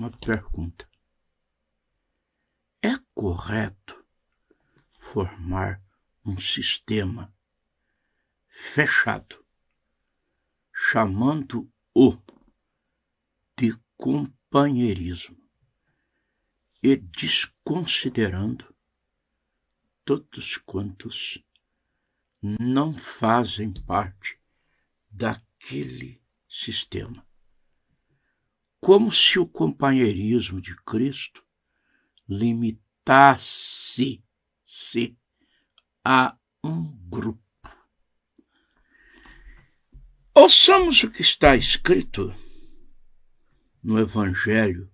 uma pergunta. É correto formar um sistema fechado, chamando-o de companheirismo e desconsiderando todos quantos não fazem parte daquele sistema? Como se o companheirismo de Cristo limitasse-se a um grupo. Ouçamos o que está escrito no Evangelho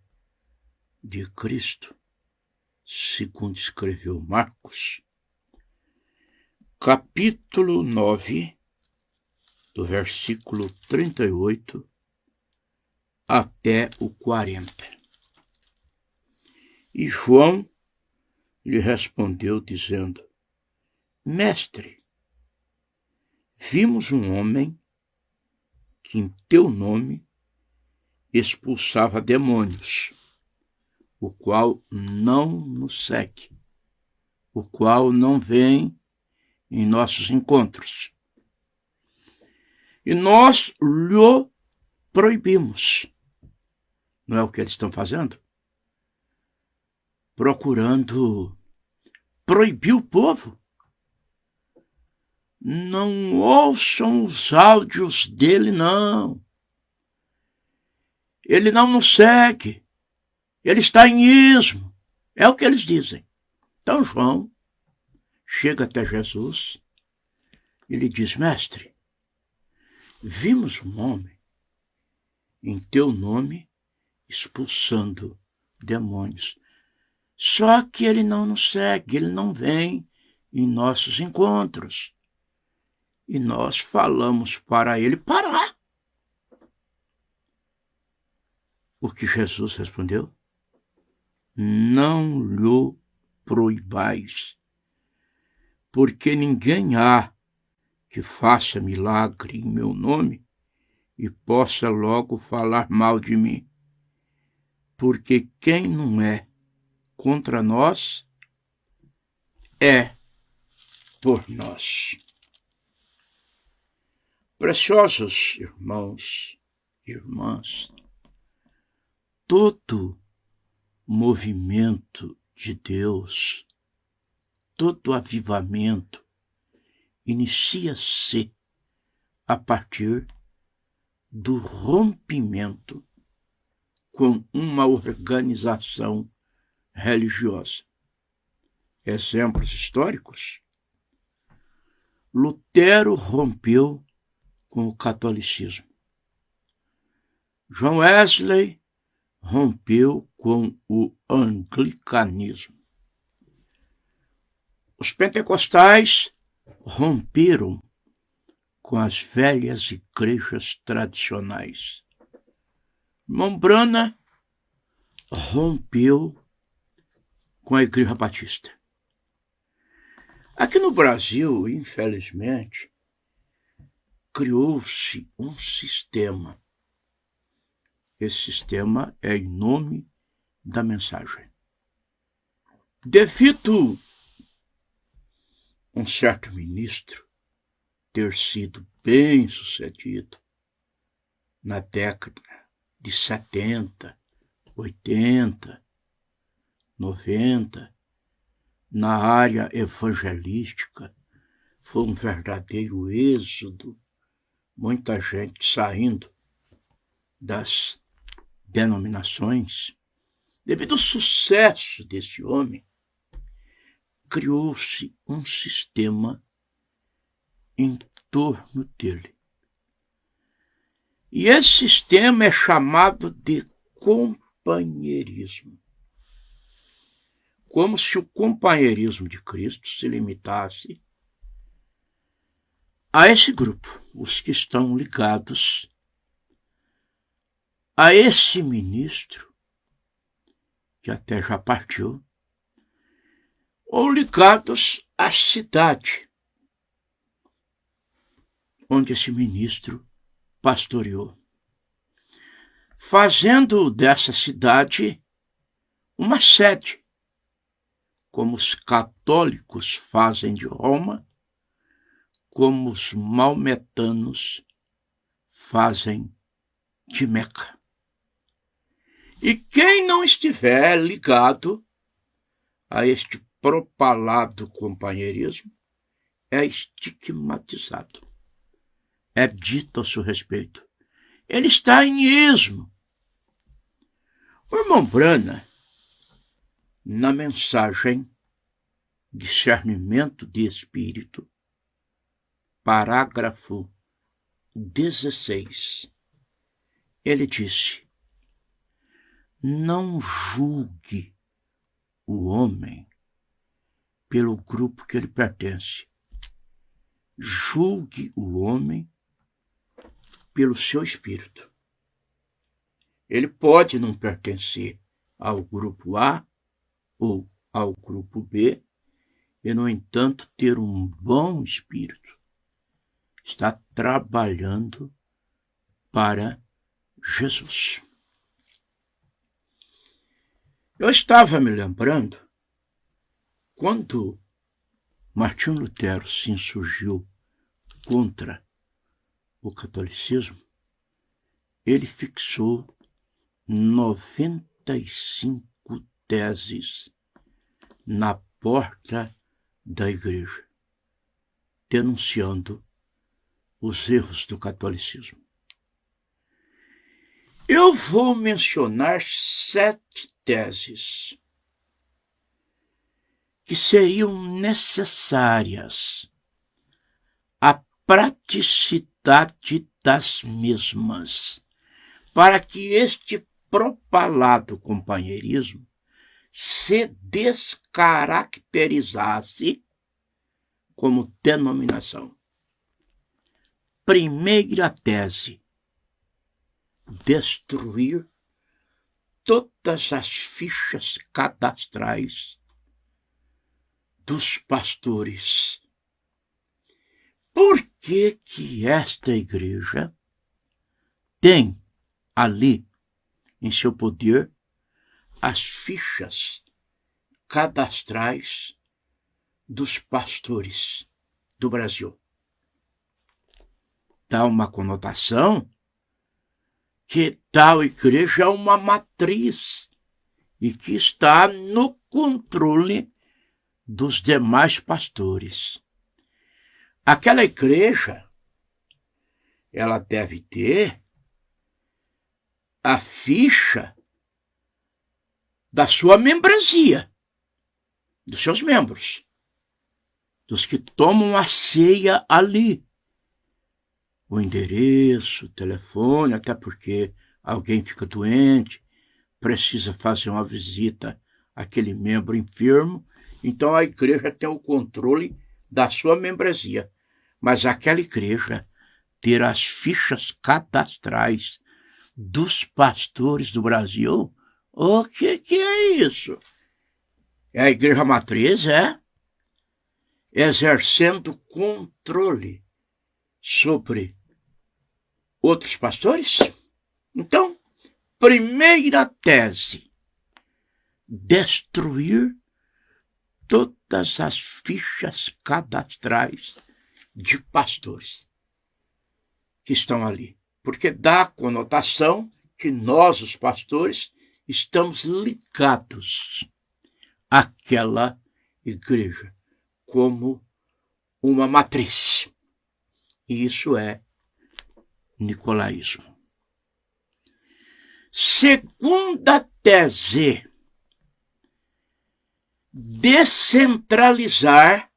de Cristo, segundo escreveu Marcos, capítulo 9, do versículo 38 até o 40. E João lhe respondeu, dizendo: Mestre, vimos um homem que em teu nome expulsava demônios, o qual não nos segue, o qual não vem em nossos encontros. E nós lhe proibimos. Não é o que eles estão fazendo? Procurando proibir o povo. Não ouçam os áudios dele, não. Ele não nos segue. Ele está em ismo. É o que eles dizem. Então João chega até Jesus e lhe diz: Mestre, vimos um homem em teu nome expulsando demônios. Só que ele não nos segue, ele não vem em nossos encontros. E nós falamos para ele parar. O que Jesus respondeu? Não lhe proibais, porque ninguém há que faça milagre em meu nome e possa logo falar mal de mim. Porque quem não é contra nós é por nós. Preciosos irmãos e irmãs, todo movimento de Deus, todo avivamento inicia-se a partir do rompimento com uma organização religiosa. Exemplos históricos: Lutero rompeu com o catolicismo. John Wesley rompeu com o anglicanismo. Os pentecostais romperam com as velhas igrejas tradicionais. Irmão Branham rompeu com a Igreja Batista. Aqui no Brasil, infelizmente, criou-se um sistema. Esse sistema é em nome da mensagem. Devido um certo ministro ter sido bem sucedido na década de 70, 80, 90, na área evangelística, foi um verdadeiro êxodo, muita gente saindo das denominações. Devido ao sucesso desse homem, criou-se um sistema em torno dele. E esse sistema é chamado de companheirismo. Como se o companheirismo de Cristo se limitasse a esse grupo, os que estão ligados a esse ministro, que até já partiu, ou ligados à cidade onde esse ministro pastoreou. fazendo dessa cidade uma sede, como os católicos fazem de Roma, como os maometanos fazem de Meca. E quem não estiver ligado a este propalado companheirismo é estigmatizado. É dito a seu respeito: ele está em ismo. O irmão Brana, na mensagem Discernimento de Espírito, parágrafo 16, ele disse: não julgue o homem pelo grupo que ele pertence. Julgue o homem pelo seu espírito. Ele pode não pertencer ao grupo A ou ao grupo B e, no entanto, ter um bom espírito. Está trabalhando para Jesus. Eu estava me lembrando quando Martinho Lutero se insurgiu contra o catolicismo, ele fixou 95 teses na porta da igreja, denunciando os erros do catolicismo. Eu vou mencionar 7 teses que seriam necessárias à praticidade das mesmas, para que este propalado companheirismo se descaracterizasse como denominação. Primeira tese: destruir todas as fichas cadastrais dos pastores. Por que que esta igreja tem ali em seu poder as fichas cadastrais dos pastores do Brasil? Dá uma conotação que tal igreja é uma matriz e que está no controle dos demais pastores. Aquela igreja, ela deve ter a ficha da sua membresia, dos seus membros, dos que tomam a ceia ali. O endereço, o telefone, até porque alguém fica doente, precisa fazer uma visita àquele membro enfermo, então a igreja tem o controle da sua membresia. Mas aquela igreja ter as fichas cadastrais dos pastores do Brasil, o que é isso? É a igreja matriz, exercendo controle sobre outros pastores? Então, primeira tese: destruir todas as fichas cadastrais de pastores que estão ali. Porque dá a conotação que nós, os pastores, estamos ligados àquela igreja como uma matriz. E isso é nicolaísmo. Segunda tese: descentralizar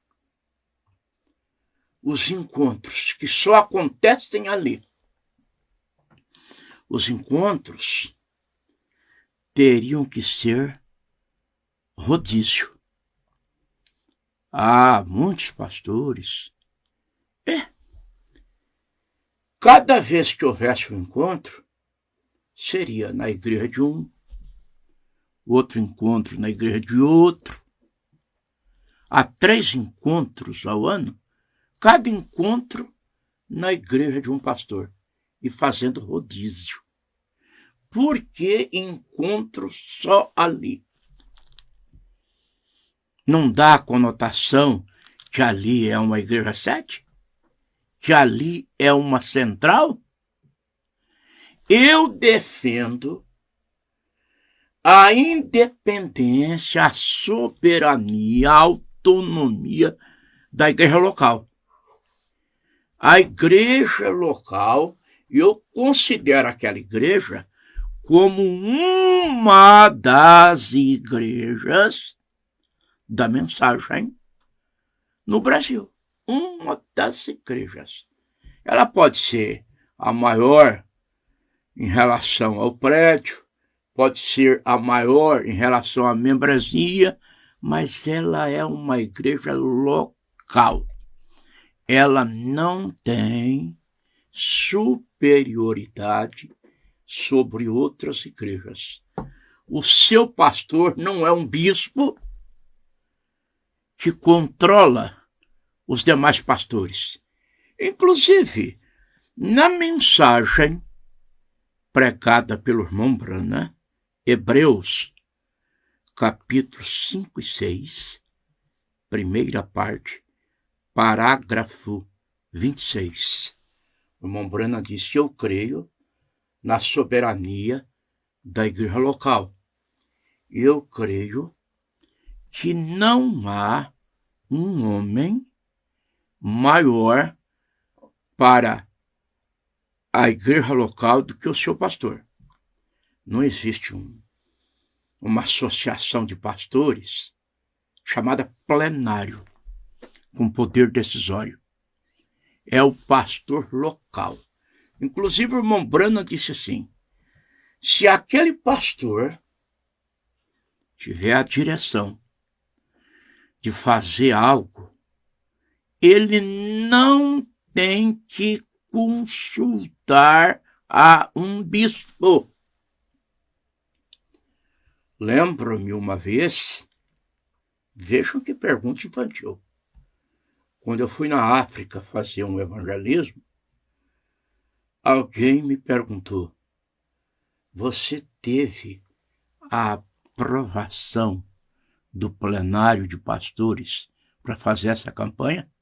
os encontros que só acontecem ali. Os encontros teriam que ser rodízio. Muitos pastores. Cada vez que houvesse um encontro, seria na igreja de um, outro encontro na igreja de outro. Há 3 encontros ao ano, cada encontro na igreja de um pastor, e fazendo rodízio. por que encontro só ali? Não dá a conotação que ali é uma igreja sede? Que ali é uma central? Eu defendo a independência, a soberania, a autonomia da igreja local. A igreja local, eu considero aquela igreja como uma das igrejas da mensagem no Brasil. Uma das igrejas. Ela pode ser a maior em relação ao prédio, pode ser a maior em relação à membresia, mas ela é uma igreja local. Ela não tem superioridade sobre outras igrejas. O seu pastor não é um bispo que controla os demais pastores. Inclusive, na mensagem pregada pelo irmão Branham, Hebreus, capítulos 5 e 6, primeira parte, parágrafo 26. O irmão Branham disse: eu creio na soberania da igreja local. Eu creio que não há um homem maior para a igreja local do que o seu pastor. Não existe uma associação de pastores chamada plenário, com poder decisório. É o pastor local. Inclusive o irmão Branham disse assim: se aquele pastor tiver a direção de fazer algo, ele não tem que consultar a um bispo. Lembro-me uma vez, vejam que pergunta infantil, quando eu fui na África fazer um evangelismo, alguém me perguntou: você teve a aprovação do plenário de pastores para fazer essa campanha?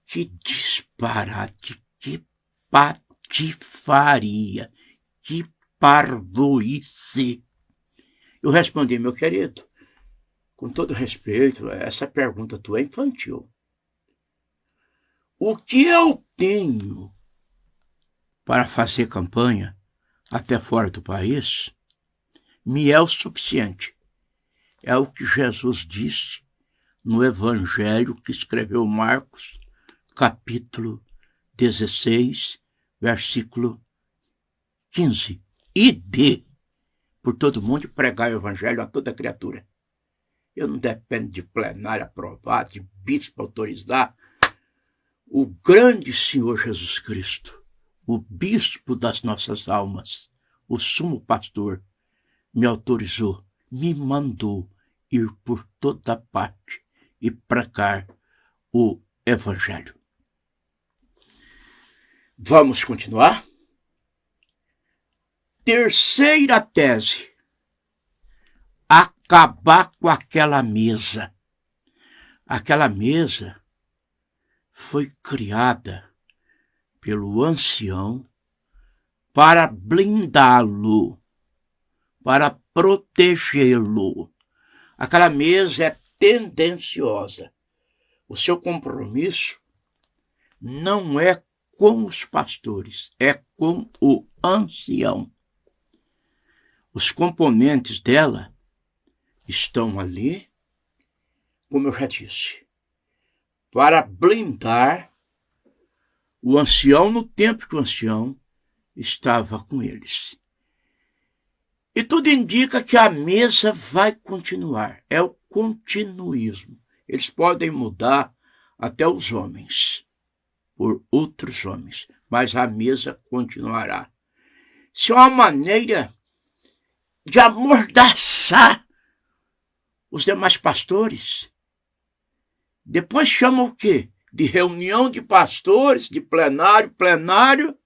Que disparate, que patifaria, que parvoíce. Eu respondi: meu querido, com todo respeito, essa pergunta tua é infantil. O que eu tenho para fazer campanha até fora do país me é o suficiente. É o que Jesus disse no Evangelho que escreveu Marcos, capítulo 16, versículo 15. Ide por todo mundo e pregar o Evangelho a toda criatura. Eu não dependo de plenário aprovado, de bispo autorizar. O grande Senhor Jesus Cristo, o bispo das nossas almas, o sumo pastor, me autorizou, me mandou ir por toda parte e pregar o Evangelho. Vamos continuar? Terceira tese: acabar com aquela mesa. Aquela mesa foi criada pelo ancião para blindá-lo, para protegê-lo. Aquela mesa é tendenciosa. O seu compromisso não é com os pastores, é com o ancião. Os componentes dela estão ali, como eu já disse, para blindar o ancião no tempo que o ancião estava com eles. E tudo indica que a mesa vai continuar. É o continuismo. Eles podem mudar até os homens por outros homens, mas a mesa continuará. Isso é uma maneira de amordaçar os demais pastores. Depois chama o quê? de reunião de pastores, de plenário,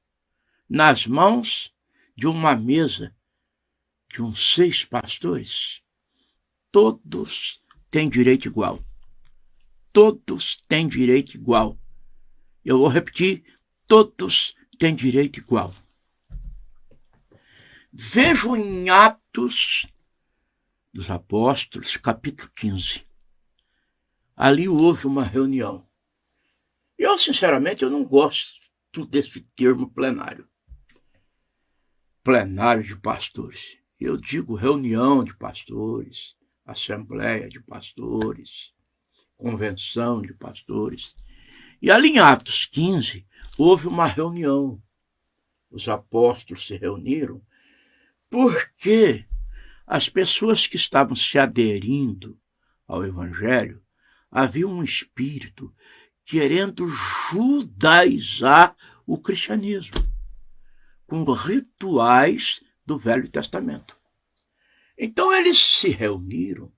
nas mãos de uma mesa de uns 6 pastores. Todos têm direito igual. Todos têm direito igual. Eu vou repetir, todos têm direito igual. Vejo em Atos dos Apóstolos, capítulo 15. Ali houve uma reunião. Eu, sinceramente, eu não gosto desse termo plenário. Plenário de pastores. Eu digo reunião de pastores, assembleia de pastores, convenção de pastores. E ali em Atos 15, houve uma reunião. Os apóstolos se reuniram porque as pessoas que estavam se aderindo ao Evangelho, havia um espírito querendo judaizar o cristianismo, com rituais do Velho Testamento. Então eles se reuniram,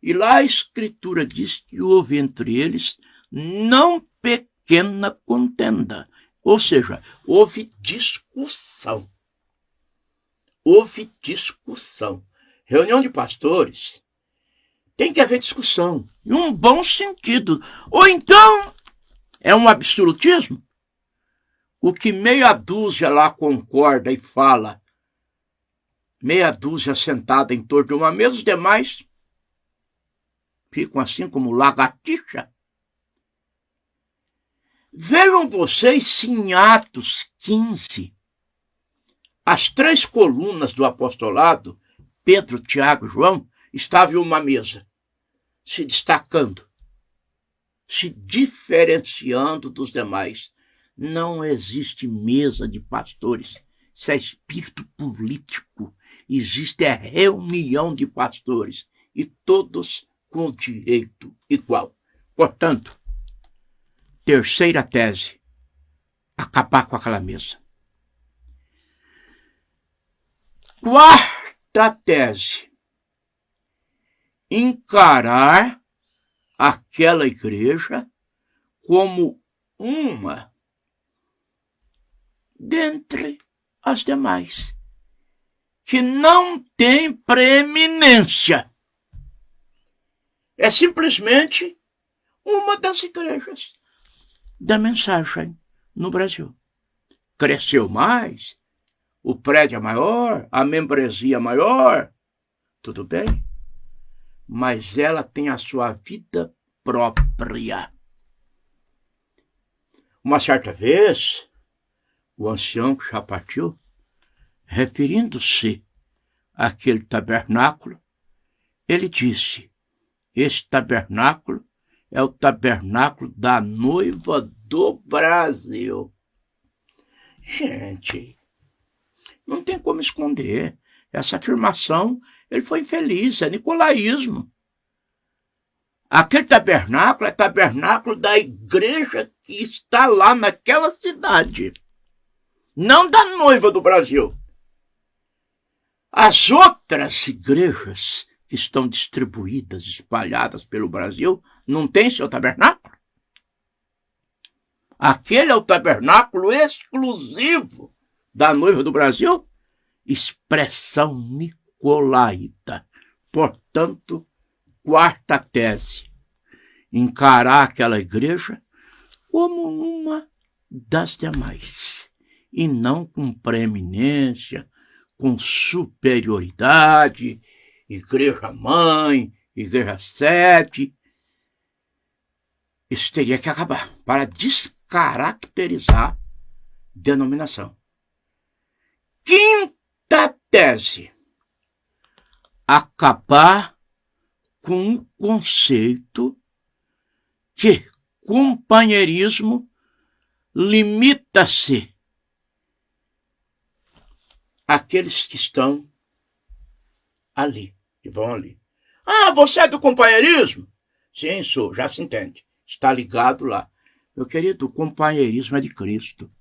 e lá a Escritura diz que houve entre eles não pequena contenda, ou seja, houve discussão. Houve discussão. Reunião de pastores, tem que haver discussão, em um bom sentido. Ou então, é um absolutismo. O que meia dúzia lá concorda e fala, meia dúzia sentada em torno de uma mesa, os demais ficam assim como lagartixa. Vejam vocês se em Atos 15, as 3 colunas do apostolado, Pedro, Tiago e João, estavam em uma mesa, se destacando, se diferenciando dos demais. Não existe mesa de pastores. Isso é espírito político. Existe a reunião de pastores e todos com direito igual. Portanto, terceira tese, acabar com aquela mesa. Quarta tese, encarar aquela igreja como uma dentre as demais, que não tem preeminência. É simplesmente uma das igrejas da mensagem no Brasil. Cresceu mais, o prédio é maior, a membresia é maior, tudo bem, mas ela tem a sua vida própria. Uma certa vez, o ancião que já partiu, referindo-se àquele tabernáculo, ele disse: este tabernáculo é o tabernáculo da noiva do Brasil. Gente, não tem como esconder. Essa afirmação, ele foi infeliz, é nicolaísmo. Aquele tabernáculo é tabernáculo da igreja que está lá naquela cidade, não da noiva do Brasil. As outras igrejas que estão distribuídas, espalhadas pelo Brasil, não têm seu tabernáculo? Aquele é o tabernáculo exclusivo da noiva do Brasil? Expressão nicolaíta. Portanto, quarta tese, encarar aquela igreja como uma das demais, e não com preeminência, com superioridade, igreja mãe, igreja sede. Isso teria que acabar para descaracterizar denominação. Quinta tese, acabar com o conceito que companheirismo limita-se àqueles que estão ali, que vão ali. Ah, você é do companheirismo? Sim, sou, já se entende. Está ligado lá. Meu querido, o companheirismo é de Cristo.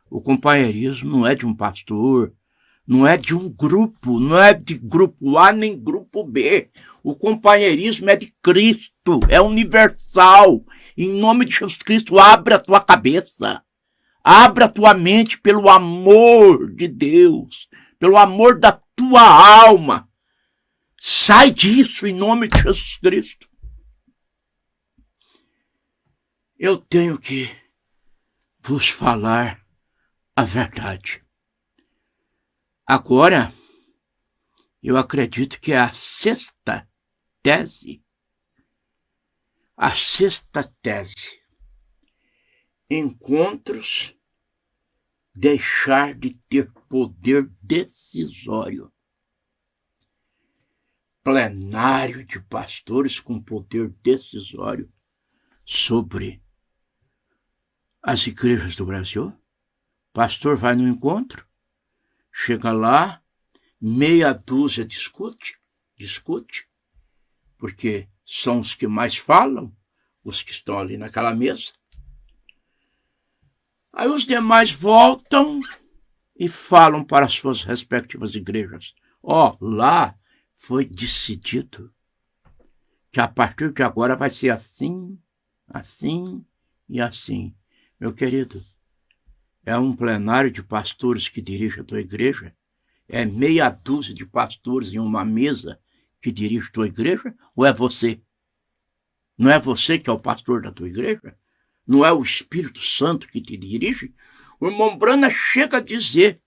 O companheirismo não é de um pastor, Não é de um grupo, não é de grupo A nem grupo B. O companheirismo é de Cristo, é universal. Em nome de Jesus Cristo, abre a tua cabeça. Abra a tua mente pelo amor de Deus, pelo amor da tua alma. Sai disso em nome de Jesus Cristo. Eu tenho que vos falar a verdade. Agora, eu acredito que é a sexta tese. A sexta tese. Encontros deixar de ter poder decisório. Plenário de pastores com poder decisório sobre as igrejas do Brasil. Pastor vai no encontro, chega lá, meia dúzia discute, porque são os que mais falam, os que estão ali naquela mesa. Aí os demais voltam e falam para as suas respectivas igrejas. Lá foi decidido que a partir de agora vai ser assim, assim e assim. Meu querido, é um plenário de pastores que dirige a tua igreja? É meia dúzia de pastores em uma mesa que dirige a tua igreja? Ou é você? Não é você que é o pastor da tua igreja? Não é o Espírito Santo que te dirige? O irmão Brana chega a dizer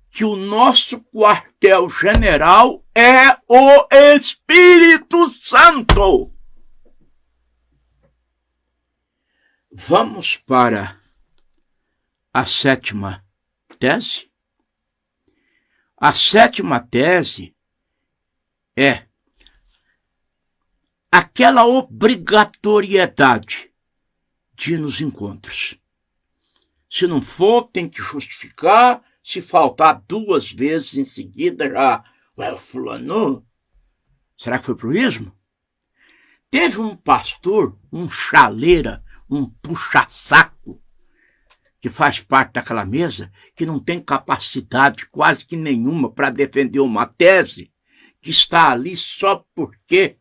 que o nosso quartel-general é o Espírito Santo. Vamos para a sétima tese? A sétima tese é aquela obrigatoriedade de ir nos encontros. Se não for, tem que justificar. Se faltar 2 vezes em seguida, já... Ué, fulano, será que foi pro ismo? Teve um pastor, um chaleira, um puxa-saco, que faz parte daquela mesa, que não tem capacidade quase que nenhuma para defender uma tese, que está ali só porque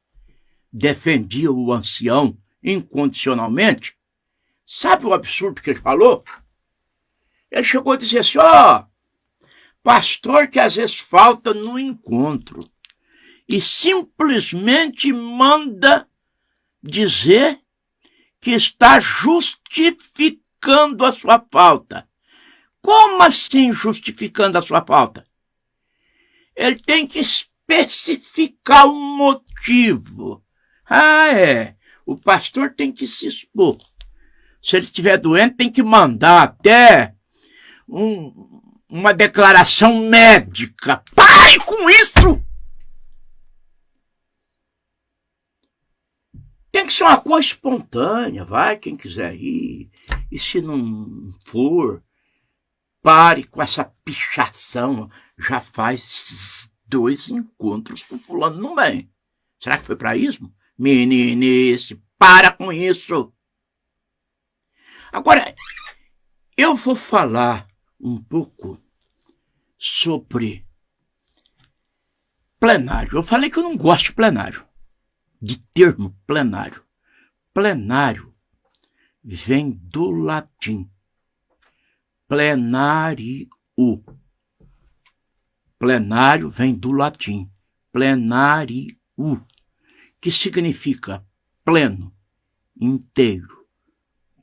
defendia o ancião incondicionalmente. Sabe o absurdo que ele falou? Ele chegou a dizer assim, pastor que às vezes falta no encontro e simplesmente manda dizer que está justificando a sua falta. Como assim justificando a sua falta? Ele tem que especificar o motivo. O pastor tem que se expor. Se ele estiver doente, tem que mandar até uma declaração médica. Pare com isso! Tem que ser uma coisa espontânea, vai quem quiser ir. E se não for, pare com essa pichação. Já faz 2 encontros com fulano não vem. Será que foi para ismo? Meninice, para com isso. Agora, eu vou falar um pouco sobre plenário. Eu falei que eu não gosto de plenário, de termo plenário. Plenário vem do latim. Plenário. Plenário vem do latim. Plenário, que significa pleno, inteiro,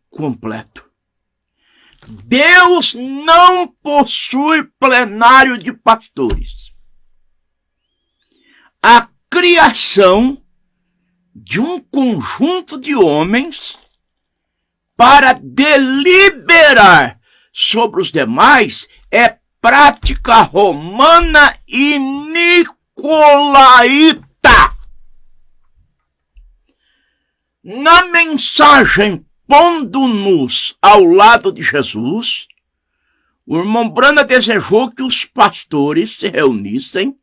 completo. Deus não possui plenário de pastores. A criação de um conjunto de homens para deliberar sobre os demais é prática romana e nicolaíta. Na mensagem pondo-nos ao lado de Jesus, o irmão Brana desejou que os pastores se reunissem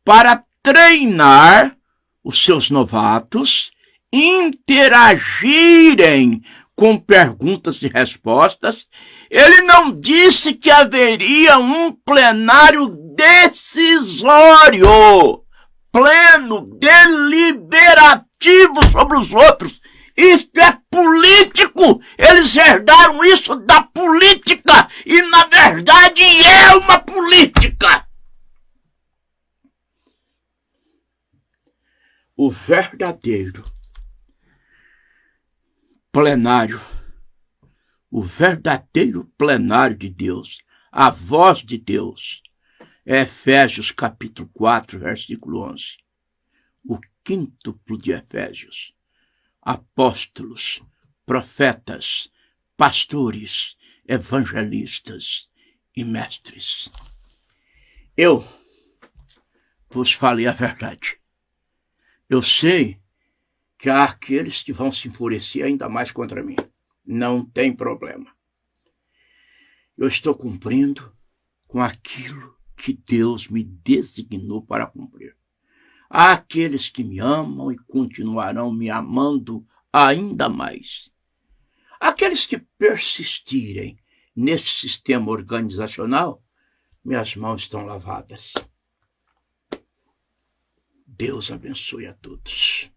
para treinar os seus novatos, interagirem com perguntas e respostas. Ele não disse que haveria um plenário decisório, pleno, deliberativo sobre os outros. Isso é político. Eles herdaram isso da política e, na verdade, é uma política. O verdadeiro plenário, o verdadeiro plenário de Deus, a voz de Deus, é Efésios capítulo 4, versículo 11. O quíntuplo de Efésios. Apóstolos, profetas, pastores, evangelistas e mestres. Eu vos falei a verdade. Eu sei que há aqueles que vão se enfurecer ainda mais contra mim. Não tem problema. Eu estou cumprindo com aquilo que Deus me designou para cumprir. Há aqueles que me amam e continuarão me amando ainda mais. Aqueles que persistirem nesse sistema organizacional, minhas mãos estão lavadas. Deus abençoe a todos.